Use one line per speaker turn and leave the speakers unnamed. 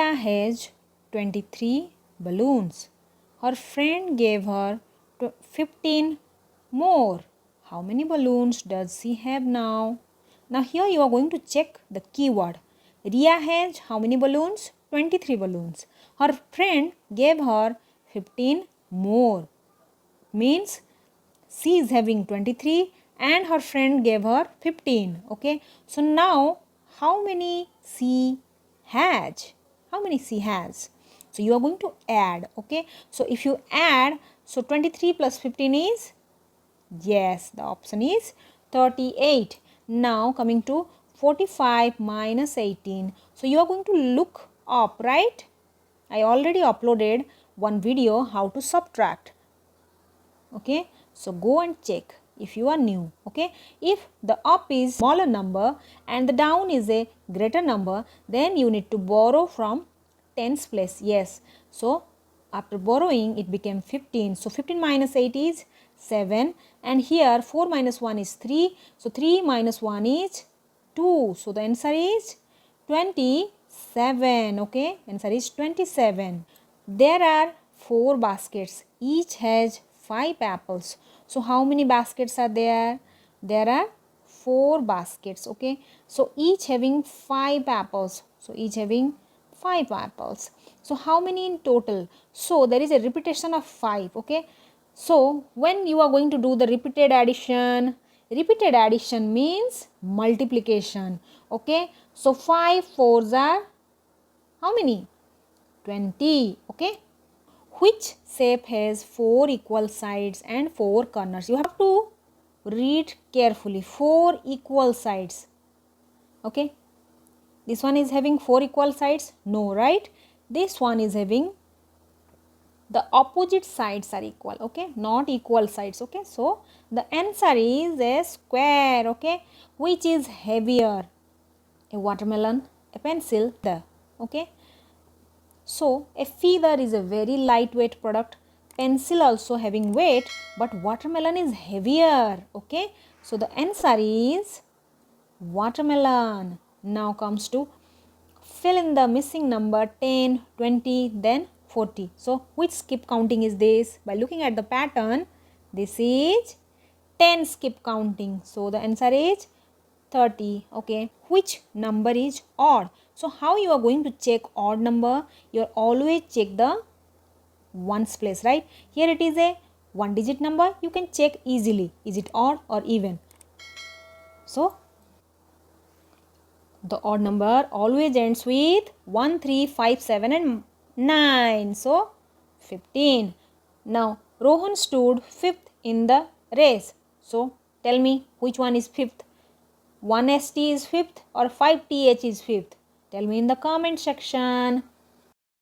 Riya has 23 balloons. Her friend gave her 15 more. How many balloons does she have now? Now here you are going to check the keyword. Riya has how many balloons? 23 balloons. Her friend gave her 15 more. Means she is having 23 and her friend gave her 15. Okay. So now how many she has? How many she has? So you are going to add. Okay. So if you add, so 23 plus 15 is, yes, the option is 38. Now coming to 45 minus 18. So you are going to look up, right? I already uploaded one video how to subtract. Okay, so go and check if you are new. Okay, if the up is smaller number and the down is a greater number, then you need to borrow from tens place. Yes, so after borrowing it became 15. So 15 minus 8 is 7 and here 4 minus 1 is 3. So 3 minus 1 is 2. So the answer is 27. Okay, answer is 27. There are 4 baskets. Each has 5 apples. So how many baskets are there? There are 4 baskets. Okay, so each having 5 apples. So each having 5 apples. So how many in total? So there is a repetition of 5. Okay, so when you are going to do the repeated addition means multiplication. Okay, so 5 fours are how many? 20. Okay, which shape has 4 equal sides and 4 corners? You have to read carefully. 4 equal sides. Okay, this one is having 4 equal sides? No, right? This one is having the opposite sides are equal. Okay, not equal sides. Okay, so the answer is a square. Okay, which is heavier? A watermelon, a pencil, the. Okay, so a feather is a very lightweight product. Pencil also having weight, but watermelon is heavier. Okay, so the answer is watermelon. Now comes to fill in the missing number 10, 20, then 40. So which skip counting is this? By looking at the pattern, this is 10 skip counting. So the answer is 30. Okay, which number is odd? So how you are going to check odd number? You always check the ones place, right? Here it is a 1 digit number. You can check easily. Is it odd or even? So the odd number always ends with 1, 3, 5, 7 and 9. So 15. Now Rohan stood 5th in the race. So tell me which one is 5th? 1ST is 5th or 5TH is 5th? Tell me in the comment section.